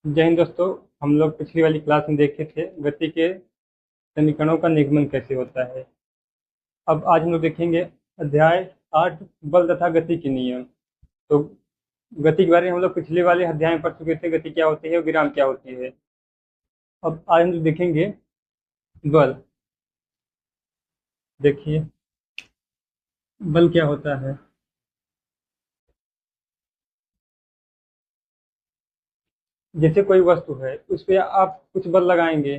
जय हिंद दोस्तों। हम लोग पिछली वाली क्लास में देखे थे गति के समीकरणों का निगमन कैसे होता है। अब आज हम लोग देखेंगे अध्याय 8 बल तथा गति के नियम। तो गति के बारे में हम लोग पिछले वाले अध्याय में पढ़ चुके थे, गति क्या होती है और विराम क्या होती है। अब आज हम लोग देखेंगे बल। देखिए बल क्या होता है। जैसे कोई वस्तु है उस पर आप कुछ बल लगाएंगे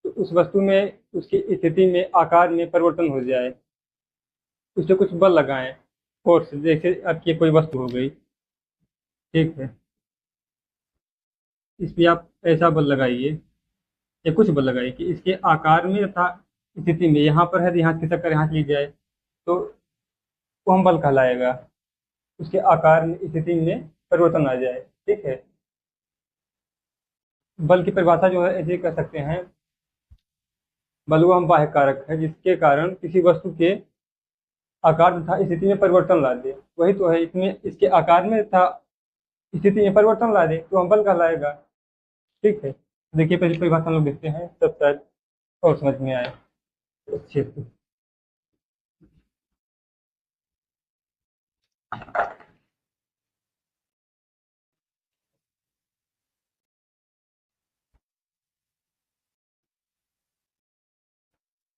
तो उस वस्तु में उसकी स्थिति में आकार में परिवर्तन हो जाए। उस पर कुछ बल लगाएं, फोर्स, जैसे आपकी कोई वस्तु हो गई, ठीक है, इस पे आप ऐसा बल लगाइए या कुछ बल लगाइए कि इसके आकार में तथा स्थिति में, यहाँ पर है तो यहाँ खिसक कर यहाँ ली जाए तो वो हम बल कहलाएगा। उसके आकार में स्थिति में परिवर्तन आ जाए, ठीक है। बल की परिभाषा जो है ऐसे कर सकते हैं, बल वह बाह्य कारक है जिसके कारण किसी वस्तु के आकार तथा स्थिति में परिवर्तन ला दे। वही तो है, इसमें इसके आकार में तथा स्थिति में परिवर्तन ला दे तो हम बल कहलाएगा, ठीक है। देखिए पहले परिभाषा हम लोग देखते हैं तब शायद और समझ में आए अच्छे से।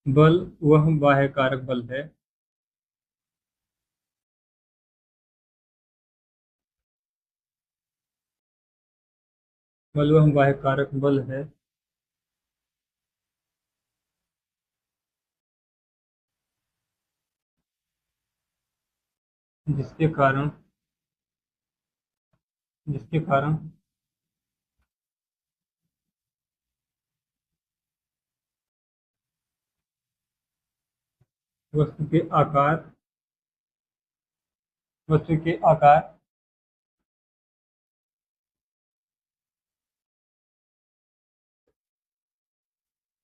बल वह बाह्य कारक बल है बल वह बाह्य कारक बल है जिसके कारण जिसके कारण वस्तु के आकार वस्तु के आकार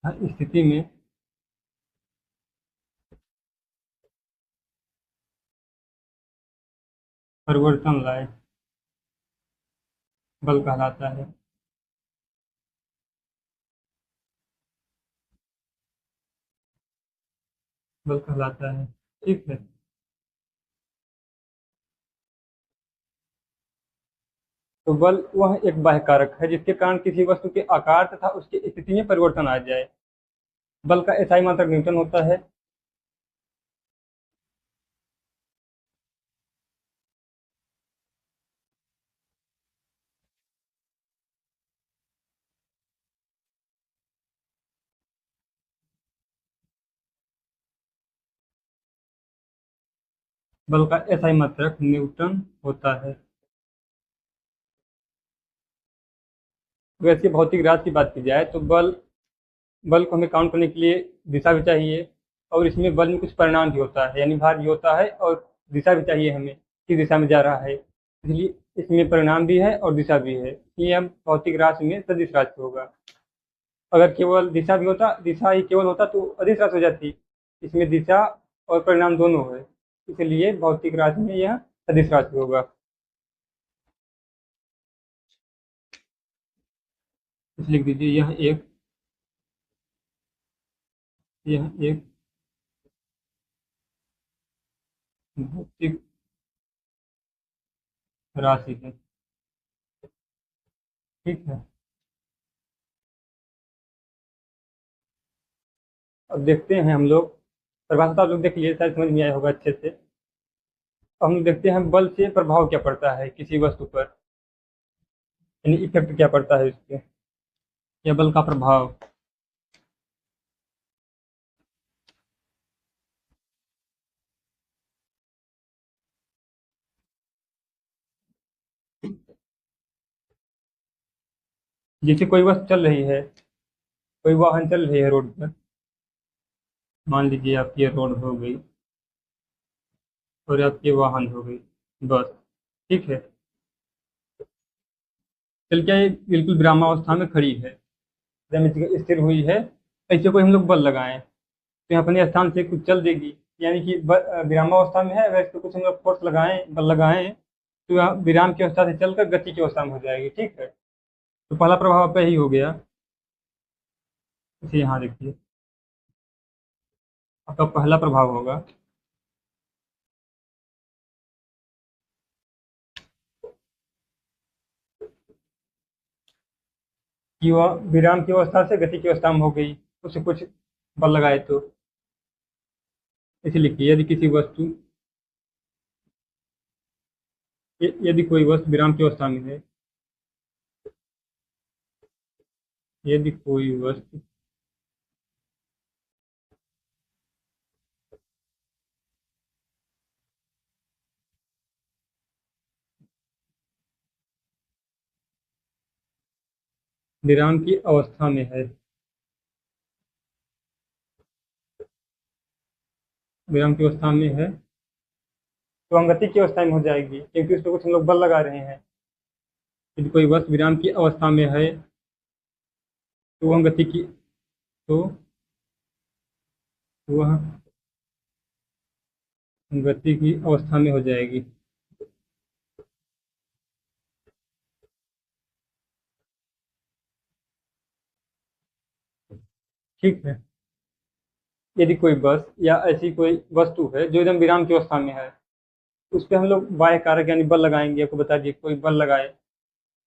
स्थिति में परिवर्तन लाए बल कहलाता है। बल कहलाता है, ठीक है। तो बल वह एक बाह्य कारक है जिसके कारण किसी वस्तु के आकार तथा उसकी स्थिति में परिवर्तन आ जाए। बल का एसआई मात्रक न्यूटन होता है। बल का एसआई मात्रक न्यूटन होता है। वैसे भौतिक राशि की बात की जाए तो बल बल को हमें काउंट करने के लिए दिशा भी चाहिए और इसमें बल में कुछ परिणाम भी होता है, यानी भार भी होता है और दिशा भी चाहिए हमें, किस दिशा में जा रहा है। इसलिए इसमें परिणाम भी है और दिशा भी है, इसलिए हम भौतिक राशि में सदिश राशि होगा। अगर केवल दिशा भी होता, दिशा ही केवल होता तो अदिश राशि हो जाती। इसमें दिशा और परिणाम दोनों है, इसलिए भौतिक राशि में यह सदिश राशि होगा। इस लिख दीजिए यह एक भौतिक राशि है, ठीक है। अब देखते हैं हम लोग, परिभाषा तो आप लोग देख लिए, शायद समझ में आया होगा अच्छे से। अब हम देखते हैं बल से प्रभाव क्या पड़ता है किसी वस्तु पर, यानी इफेक्ट क्या पड़ता है उसके, या बल का प्रभाव। जैसे कोई वस्तु चल रही है, कोई वाहन चल रही है रोड पर, मान लीजिए आपकी ये रोड हो गई और आपकी वाहन हो गई बस, ठीक है। चल क्या ये बिल्कुल विरामावस्था में खड़ी है, जमीन जगह स्थिर हुई है, ऐसे कोई हम लोग बल लगाएं तो ये अपने स्थान से कुछ चल देगी, यानी कि विरामावस्था में है, अगर इस पर कुछ हम लोग फोर्स लगाएं, बल लगाएं तो यह विराम की अवस्था से चलकर गति की अवस्था में हो जाएगी, ठीक है। तो पहला प्रभाव आपका यही हो गया। इसे यहाँ देखिए, आपका पहला प्रभाव होगा कि वह विराम की अवस्था से गति की अवस्था में हो गई, उसे कुछ बल लगाए तो। इसे लिखिए, यदि किसी वस्तु, यदि कोई वस्तु विराम की अवस्था में है, यदि कोई वस्तु विराम की अवस्था में है, विराम की अवस्था में है, तो हम गति की अवस्था में हो जाएगी, क्योंकि उस पर कुछ हम लोग बल लगा रहे हैं। यदि कोई वस्तु विराम की अवस्था में है, तो वह गति की, तो वह गति की अवस्था में हो जाएगी। ठीक है। यदि कोई बस या ऐसी कोई वस्तु है जो एकदम विराम की अवस्था में है, उस पर हम लोग बाह्य कारक यानी बल लगाएंगे। आपको बता दिए, कोई बल लगाए,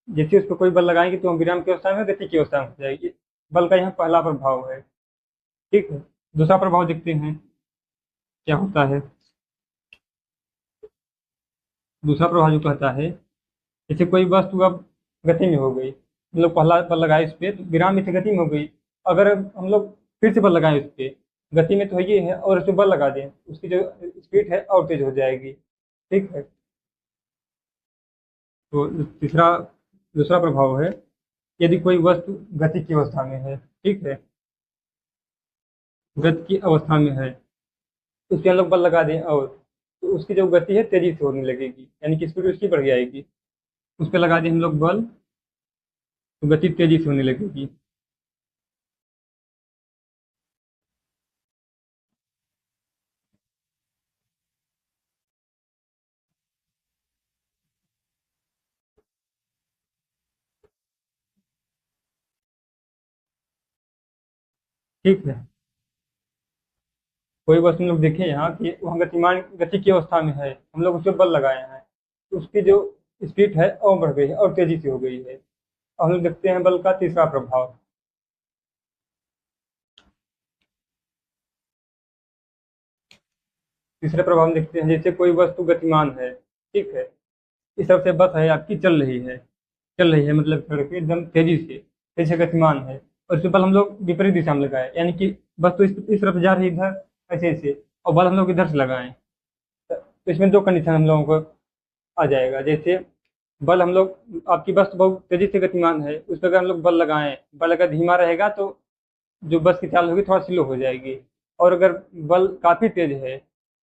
जैसे उस पर कोई बल लगाएंगे तो हम विराम की अवस्था में, गति की अवस्था में हो जाएगी। बल का यहाँ पहला प्रभाव है। ठीक है। दूसरा प्रभाव देखते हैं क्या होता है। दूसरा प्रभाव जो कहता है, जैसे कोई वस्तु अब गति में हो गई, हम लोग पहला बल लगाए उस पर, तो विराम में से गति में हो गई। अगर हम लोग फिर से बल लगाएं उस पर, गति में तो है ये है, और उस पर बल लगा दें, उसकी जो स्पीड है और तेज हो जाएगी। ठीक है। तो तीसरा, दूसरा प्रभाव है, यदि कोई वस्तु गति की अवस्था में है, ठीक है, गति की अवस्था में है, तो उस पर हम लोग बल लगा दें, और तो उसकी जो गति है तेजी से होने लगेगी, यानी कि स्पीड उसकी बढ़ जाएगी। उस पर लगा दें हम लोग बल, तो गति तेजी से होने लगेगी। ठीक है। कोई वस्तु हम लोग देखें यहाँ कि वहाँ गतिमान, गति की अवस्था में है, हम लोग उस पर बल लगाए हैं, तो उसकी जो स्पीड है और बढ़ गई है और तेजी से हो गई है। और हम लोग देखते हैं बल का तीसरा प्रभाव। तीसरे प्रभाव में देखते हैं, जैसे कोई वस्तु गतिमान है, ठीक है, इस तरफ से बस है आपकी, चल रही है, चल रही है मतलब सड़क पे एकदम तेजी से गतिमान है, और इस पे बल हम लोग विपरीत दिशा में लगाए, यानी कि बस तो इस तरफ जा रही है इधर, ऐसे ऐसे, और बल हम लोग इधर से लगाएं। तो इसमें दो कंडीशन हम लोगों को आ जाएगा। जैसे बल हम लोग, आपकी बस तो बहुत तेजी से गतिमान है, उस पर अगर हम लोग बल लगाएं, बल अगर धीमा रहेगा तो जो बस की चाल होगी थोड़ा स्लो हो जाएगी, और अगर बल काफ़ी तेज है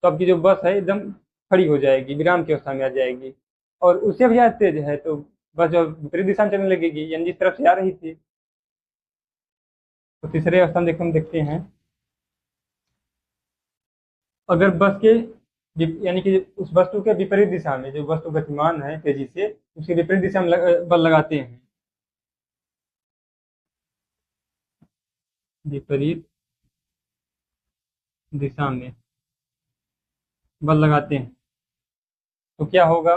तो आपकी जो बस है एकदम खड़ी हो जाएगी, विराम की अवस्था में आ जाएगी। और उससे भी ज़्यादा तेज है तो बस जो विपरीत दिशा में चलने लगेगी, यानी जिस तरफ से आ रही थी। तो तीसरे अवस्था में हम देखते हैं, अगर बस के यानी कि उस वस्तु के विपरीत दिशा में, जो वस्तु गतिमान है तेजी से, उसके विपरीत दिशा में बल लगाते हैं, विपरीत दिशा में बल लगाते हैं, तो क्या होगा,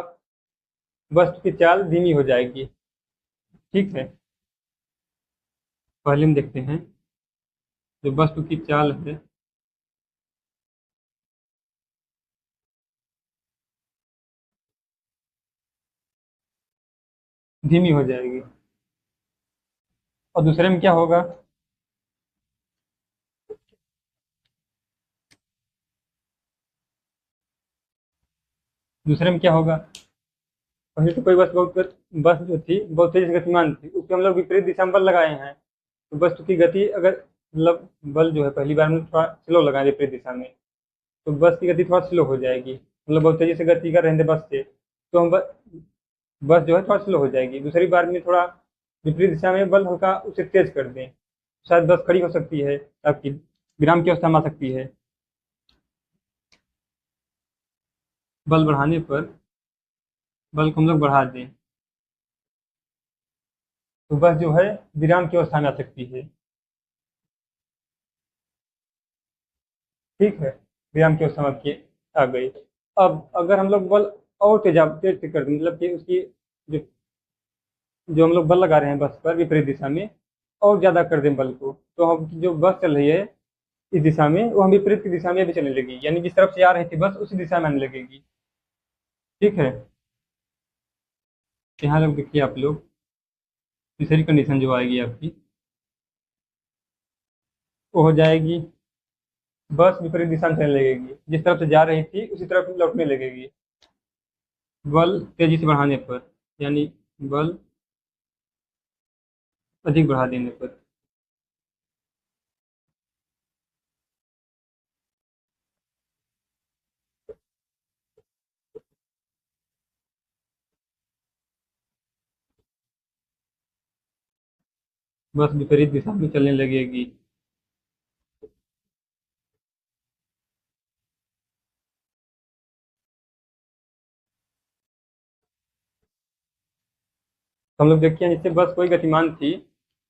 वस्तु की चाल धीमी हो जाएगी। ठीक है। पहले हम देखते हैं, जो वस्तु की चाल है, धीमी हो जाएगी। और दूसरे में क्या होगा, दूसरे में क्या होगा, पहले तो कोई बस जो थी बहुत तेज गतिमान थी, उसके हम लोग विपरीत दिशा में बल लगाए हैं, तो वस्तु की गति अगर, मतलब बल जो है पहली बार में थोड़ा स्लो लगाए विपरीत दिशा में, तो बस की गति थोड़ा स्लो हो जाएगी, मतलब बहुत तेजी से गति कर रहे थे बस से, तो हम बस जो है थोड़ा स्लो हो जाएगी। दूसरी बार में थोड़ा विपरीत दिशा में बल हल्का उसे तेज कर दें, शायद बस खड़ी हो सकती है, आपकी विराम की अवस्था में आ सकती है। बल बढ़ाने पर, बल को हम लोग बढ़ा दें, तो बस जो है विराम की अवस्था में आ सकती है। ठीक है, विराम की अवस्था में आपकी आ गई। अब अगर हम लोग बल और तेज कर दें, मतलब कि उसकी जो जो हम लोग बल लगा रहे हैं बस पर विपरीत दिशा में, और ज़्यादा कर दें बल को, तो हम जो बस चल रही है इस दिशा में, वो हम विपरीत की दिशा में भी चलने लगेगी, यानी जिस तरफ से आ रही थी बस उसी दिशा में आने लगेगी। ठीक है, यहाँ लोग देखिए आप लोग, तीसरी कंडीशन जो आएगी आपकी, वो हो जाएगी बस विपरीत दिशा में चलने लगेगी, जिस तरफ से जा रही थी उसी तरफ लौटने लगेगी बल तेजी से बढ़ाने पर, यानी बल अधिक बढ़ा देने पर। बस विपरीत दिशा में चलने लगेगी। तो हम लोग देखते हैं, जैसे बस कोई गतिमान थी,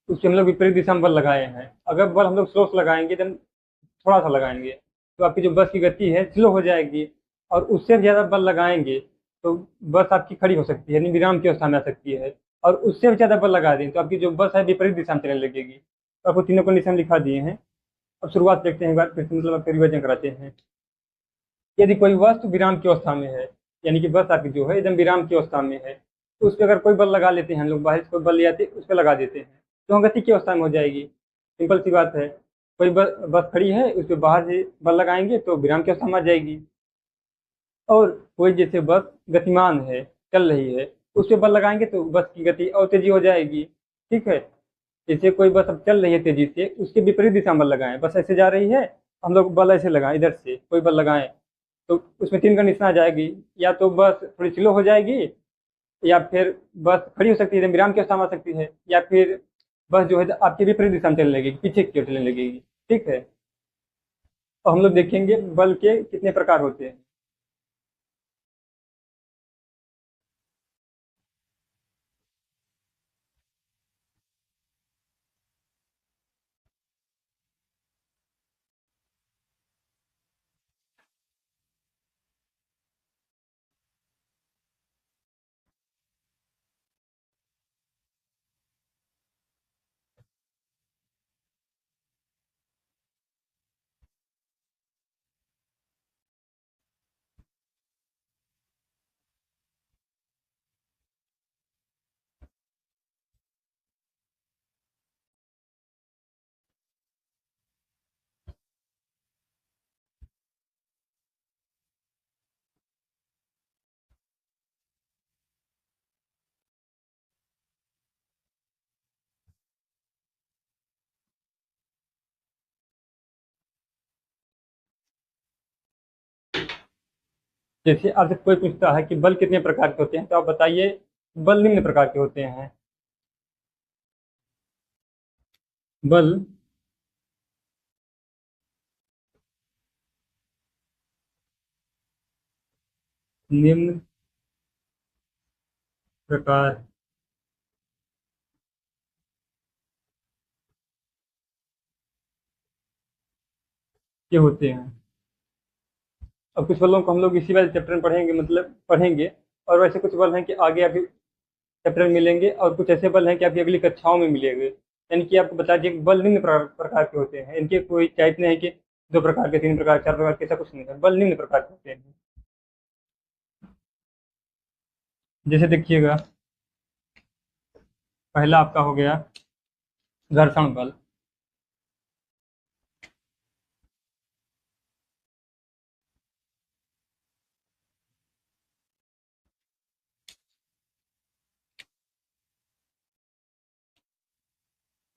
उससे हम लोग विपरीत दिशा में बल लगाए हैं। अगर बल हम लोग स्लो से लगाएंगे, देन थोड़ा सा लगाएंगे, तो आपकी जो बस की गति है स्लो हो जाएगी। और उससे भी ज़्यादा बल लगाएंगे तो बस आपकी खड़ी हो सकती है, यानी विराम की अवस्था में आ सकती है। और उससे भी ज़्यादा बल लगा दें तो आपकी जो बस है विपरीत दिशा में चलने लगेगी। तो आपको तीनों कंडीशन लिखा दिए हैं। अब शुरुआत देखते हैं एक बार फिर से, मतलब आपके रिविजन कराते हैं। यदि कोई वस्तु विराम की अवस्था में है, यानी कि बस आपकी जो है एकदम विराम की अवस्था में है, तो उस पर अगर कोई बल लगा लेते हैं हम लोग, बाहर से कोई बल ले आते उस पर लगा देते हैं, तो हम गति की अवस्था में हो जाएगी। सिंपल सी बात है। कोई बस खड़ी है, उस पर बाहर से बल लगाएंगे तो विराम की अवस्था में आ जाएगी। और कोई जैसे बस गतिमान है, चल रही है, उस पर बल लगाएंगे तो बस की गति और तेजी हो जाएगी। ठीक है, जैसे कोई बस अब चल रही है तेजी से, उसके विपरीत दिशा में बल लगाएं, बस ऐसे जा रही है, हम लोग बल ऐसे लगाएं, इधर से कोई बल लगाएं, तो उसमें तीन कंडीशन आ जाएगी। या तो बस थोड़ी स्लो हो जाएगी, या फिर बस खड़ी हो सकती है, विराम की अवस्था में आ सकती है, या फिर बस जो है आपके विपरीत दिशा में चलने लगेगी, पीछे की ओर चलने लगेगी। ठीक है, तो हम लोग देखेंगे बल के कितने प्रकार होते हैं। जैसे आपसे कोई पूछता है कि बल कितने प्रकार के होते हैं, तो आप बताइए। बल निम्न प्रकार के होते हैं। बल निम्न प्रकार के होते हैं। अब कुछ बलों को हम लोग इसी वाले चैप्टर में पढ़ेंगे, मतलब पढ़ेंगे। और वैसे कुछ बल हैं कि आगे अभी चैप्टर में मिलेंगे, और कुछ ऐसे बल हैं कि आपकी अगली कक्षाओं में मिलेंगे। यानी कि आपको बता दिए कि बल निम्न प्रकार के होते हैं, इनके कोई टाइप नहीं है कि दो प्रकार के, तीन प्रकार, चार प्रकार के, ऐसा कुछ नहीं है। बल निम्न प्रकार के होते हैं। जैसे देखिएगा, पहला आपका हो गया घर्षण बल।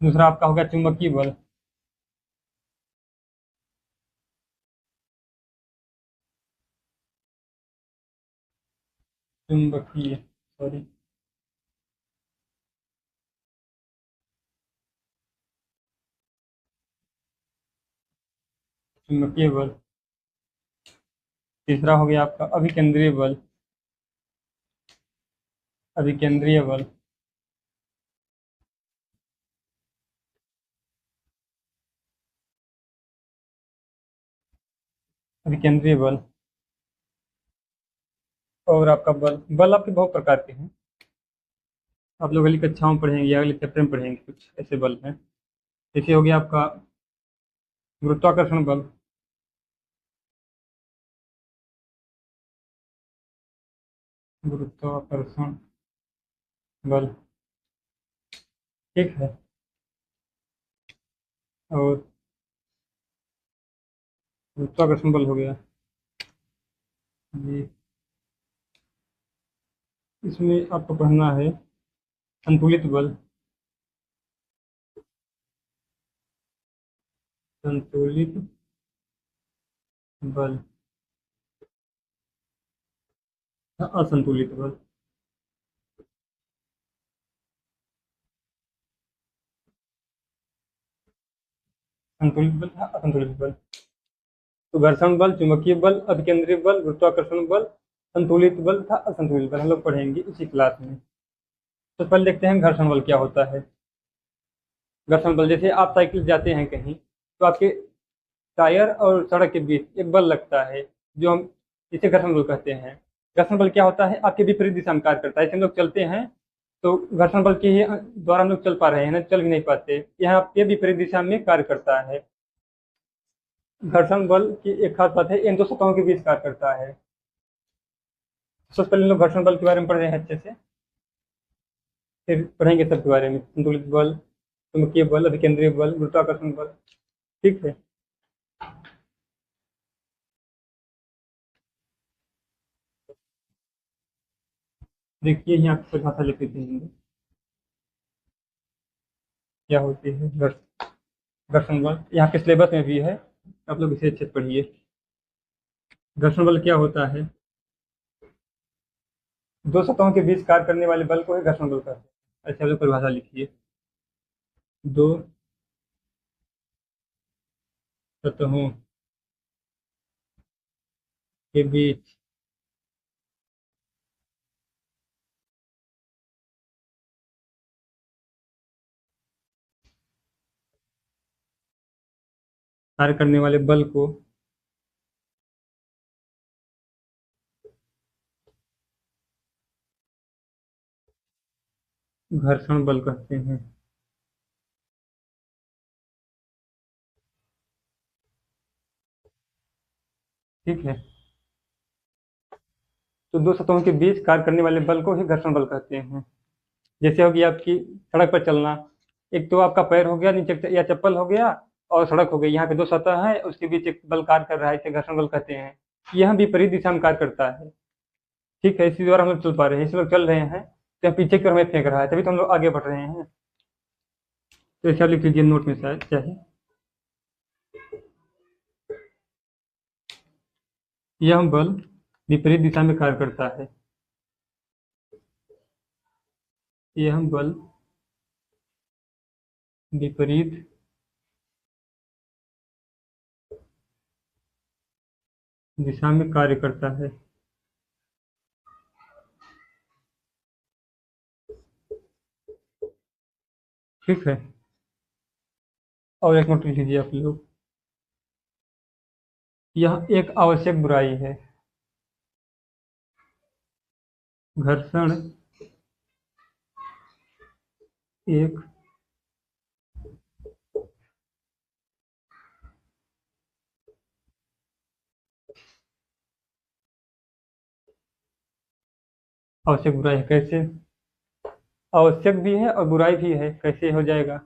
दूसरा आपका हो गया चुंबकीय बल। चुंबकीय, सॉरी, चुंबकीय बल। तीसरा हो गया आपका अभिकेंद्रीय बल। अभिकेंद्रीय बल। अभिकेंद्रीय बल। और आपका बल बल आपके बहुत प्रकार के हैं, आप लोग अगली कक्षाओं में पढ़ेंगे या अगले चैप्टर में पढ़ेंगे, कुछ ऐसे बल हैं। जैसे हो गया आपका गुरुत्वाकर्षण बल, गुरुत्वाकर्षण बल, ठीक है। और गुरुत्वाकर्षण बल हो गया ये, इसमें आपको पढ़ना है संतुलित बल, संतुलित बल, असंतुलित बल। संतुलित बल था असंतुलित बल। तो घर्षण बल, चुंबकीय बल, अभिकेंद्रीय बल, गुरुत्वाकर्षण बल, संतुलित बल था असंतुलित बल, हम लोग पढ़ेंगे इसी क्लास में। तो पहले देखते हैं घर्षण बल क्या होता है। घर्षण बल, जैसे आप साइकिल जाते हैं कहीं तो आपके टायर और सड़क के बीच एक बल लगता है जो हम इसे घर्षण बल कहते हैं। घर्षण बल क्या होता है, आपके विपरीत दिशा में कार्य करता है। जैसे हम लोग चलते हैं तो घर्षण बल के ही द्वारा हम लोग चल पा रहे हैं ना, चल भी नहीं पाते, यहाँ आपके विपरीत दिशा में कार्य करता है। घर्षण बल की एक खास बात है, इन दो सतहों के बीच कार्य करता है। सबसे पहले हम लोग घर्षण बल के बारे में पढ़ रहे हैं अच्छे से, फिर पढ़ेंगे सबके बारे में, संतुलित बल, चुंबकीय बल, अभिकेंद्रीय बल, गुरुत्वाकर्षण बल, ठीक है। देखिए यहाँ कुछ भाषा लिख देते हैं, क्या होती है घर्षण बल, यहाँ के सिलेबस में भी है, आप लोग इसे अच्छे से पढ़िए। घर्षण बल क्या होता है, दो सतहों के बीच कार्य करने वाले बल को ही घर्षण बल कहते हैं। अच्छा, आप लोग परिभाषा लिखिए, दो सतहों के बीच कार्य करने वाले बल को घर्षण बल कहते हैं, ठीक है। तो दो सतहों के बीच कार्य करने वाले बल को ही घर्षण बल कहते हैं। जैसे होगी आपकी सड़क पर चलना, एक तो आपका पैर हो गया नीचे या चप्पल हो गया, और सड़क हो गई, यहाँ पे दो सतह है, उसके बीच एक बल कार्य कर रहा है, इसे घर्षण बल कहते हैं। यह विपरीत दिशा में कार्य करता है, ठीक है। इसी द्वारा हम लोग चल पा रहे हैं, इसी लोग चल रहे हैं तो पीछे की ओर हमें फेंक रहा है, तभी तो हम लोग आगे बढ़ रहे हैं। तो ऐसा लिख लीजिए नोट में, शायद चाहे, यह बल विपरीत दिशा में कार्य करता है, यह बल विपरीत दिशा में कार्य करता है, ठीक है। और एक नोट लिख लीजिए आप लोग, यह एक आवश्यक बुराई है, घर्षण एक आवश्यक बुराई है। कैसे आवश्यक भी है और बुराई भी है, कैसे हो जाएगा।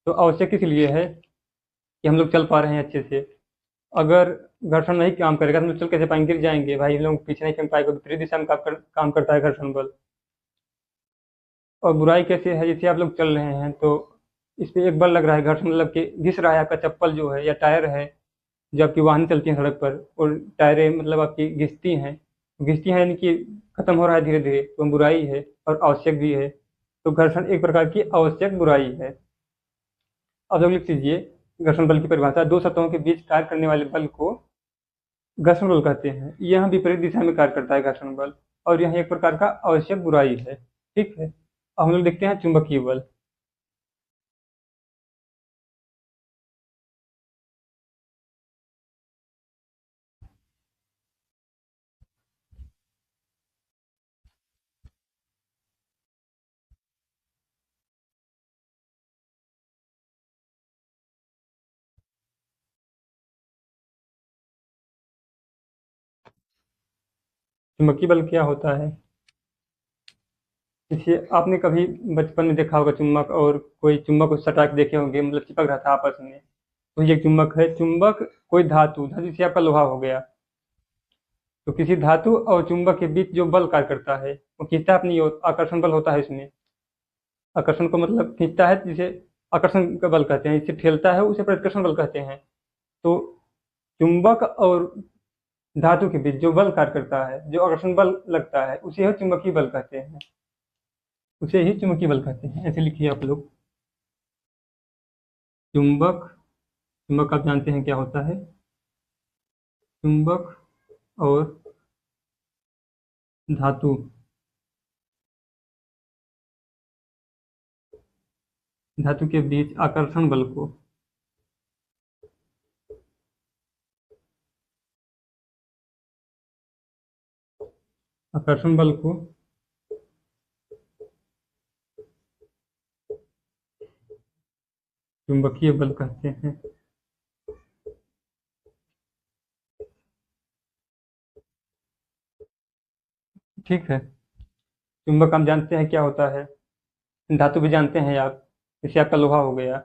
तो आवश्यक इसलिए है कि हम लोग चल पा रहे हैं अच्छे से, अगर घर्षण नहीं काम करेगा तो हम लोग चल कैसे पाएंगे, गिर जाएंगे भाई, हम लोग पीछे नहीं फेंक पाएंगे, विपरीत दिशा में काम करता है घर्षण बल। और बुराई कैसे है, जैसे आप लोग चल रहे हैं तो इस पे एक बल लग रहा है, घर्षण मतलब कि घिस रहा है, आपका चप्पल जो है या टायर है, जो आपकी वाहन चलती है सड़क पर, और टायरें मतलब आपकी घिसती हैं यानी कि खत्म हो रहा है धीरे धीरे, तो बुराई है और आवश्यक भी है। तो घर्षण एक प्रकार की आवश्यक बुराई है। अब लोग लिख लीजिए घर्षण बल की परिभाषा, दो सतहों के बीच कार्य करने वाले बल को घर्षण बल कहते हैं, यह विपरीत दिशा में कार्य करता है घर्षण बल, और यह एक प्रकार का आवश्यक बुराई है, ठीक है। अब हम लोग देखते हैं चुंबकीय बल। चुंबकीय बल क्या होता है? इसे आपने कभी बचपन में देखा होगा चुम्बक, और कोई चुम्बक को सटा के देखे होंगे, मतलब चिपक रहा था आपस में। तो ये चुम्बक है। चुम्बक कोई धातु धातु जैसे आपका लोहा हो गया, तो किसी धातु और चुंबक के बीच जो बल कार्य करता है वो खींचता है अपनी ओर, आकर्षण बल होता है इसमें। आकर्षण को मतलब खींचता है, जिसे आकर्षण का बल कहते हैं। इसे ठेलता है, उसे प्रतिकर्षण बल कहते हैं। तो चुंबक और धातु के बीच जो बल कार्य करता है, जो आकर्षण बल लगता है, उसे ही चुंबकीय बल कहते हैं। उसे ही चुंबकीय बल कहते हैं। ऐसे लिखिए आप लोग। चुंबक, चुंबक आप जानते हैं क्या होता है? चुंबक और धातु, धातु के बीच आकर्षण बल को आकर्षण बल को चुंबकीय बल कहते हैं। ठीक है। चुंबक हम जानते हैं क्या होता है, धातु भी जानते हैं आप, जैसे आपका लोहा हो गया।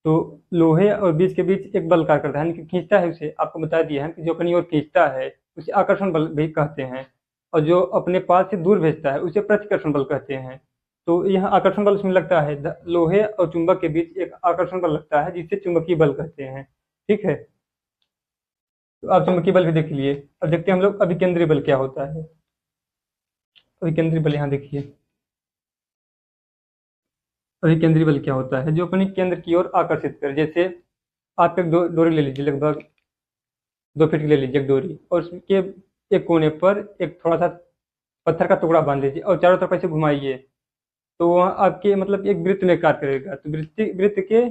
तो लोहे और बीज के बीच एक बल कार्य करता है, यानी कि खींचता है उसे। आपको बता दिया है कि जो अपनी ओर खींचता है उसे आकर्षण बल भी कहते हैं, और जो अपने पास से दूर भेजता है उसे प्रतिकर्षण बल कहते हैं। तो यहाँ आकर्षण बल उसमें लगता है, लोहे और चुंबक के बीच एक आकर्षण बल लगता है, जिसे चुंबकीय बल कहते हैं। ठीक है। तो आप चुंबकीय बल भी देख लिए। अब देखते हैं हम लोग अभिकेंद्री बल क्या होता है। अभिकेंद्री बल यहाँ देखिए। अभिकेंद्री बल क्या होता है? जो अपनी केंद्र की ओर आकर्षित करे। जैसे आप एक डोरी ले लीजिए, लगभग 2 फीट की ले लीजिए एक डोरी, और उसके एक कोने पर एक थोड़ा सा पत्थर का टुकड़ा बांध लीजिए और चारों तरफ ऐसे घुमाइए। तो वह आपके मतलब एक वृत्त में कार्य करेगा। तो वृत्त के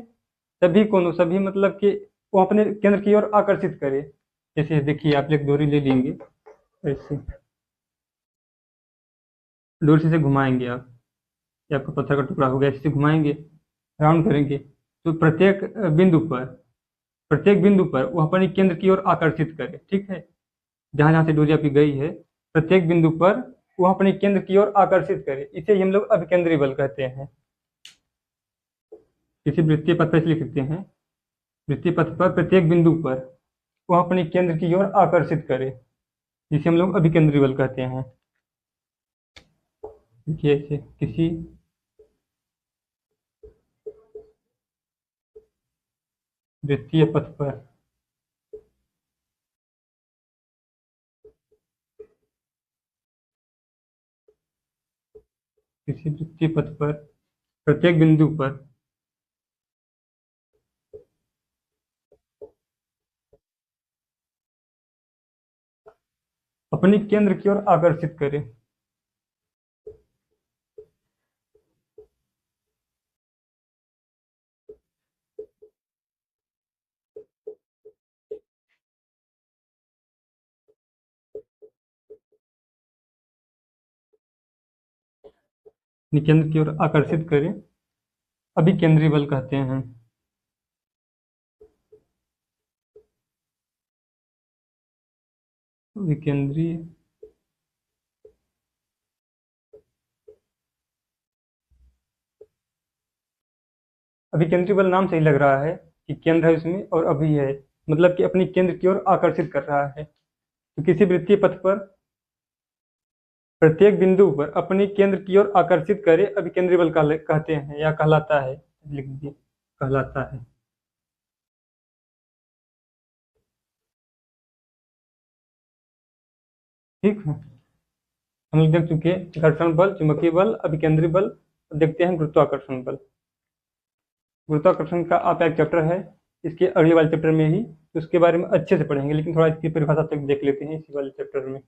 सभी कोनों, सभी मतलब कि वो अपने केंद्र की ओर आकर्षित करे। जैसे देखिए, आप एक डोरी ले लेंगे, ऐसे डोरी से घुमाएंगे आप, ये आपका पत्थर का टुकड़ा हो गया, ऐसे घुमाएंगे, राउंड करेंगे। तो प्रत्येक बिंदु पर वो अपने केंद्र की ओर आकर्षित करे। ठीक है। जहां जहां से डोरी आपकी गई है, प्रत्येक बिंदु पर वो अपने केंद्र की ओर आकर्षित करे। इसे ही हम लोग अभिकेंद्री बल कहते हैं। किसी वृत्तीय पथ पर लिख सकते हैं, वृत्तीय पथ पर प्रत्येक बिंदु पर वो अपने केंद्र की ओर आकर्षित करे, जिसे हम लोग अभिकेंद्री बल कहते हैं। देखिए, ऐसे किसी वृत्तीय पथ पर किसी वृत्तीय पथ पर प्रत्येक बिंदु पर अपनी केंद्र की ओर आकर्षित करे। अपनी केंद्र की ओर आकर्षित करे, अभिकेंद्री बल कहते हैं। अभिकेंद्री अभिकेंद्री बल नाम से ही लग रहा है कि केंद्र है उसमें और अभी है, मतलब कि अपनी केंद्र की ओर आकर्षित कर रहा है। तो किसी वृत्तीय पथ पर प्रत्येक बिंदु पर अपनी केंद्र की ओर आकर्षित करे, अभिकेंद्री बल कहते हैं या कहलाता है। लिख दीजिए, कहलाता है। ठीक है। हम लोग देख चुके हैं घर्षण बल, चुंबकीय बल, अभिकेंद्री बल। अब देखते हैं गुरुत्वाकर्षण बल। गुरुत्वाकर्षण का आप एक चैप्टर है, इसके अगले वाले चैप्टर में ही, तो उसके बारे में अच्छे से पढ़ेंगे, लेकिन थोड़ा इसकी परिभाषा तक देख लेते हैं इसी वाले चैप्टर में।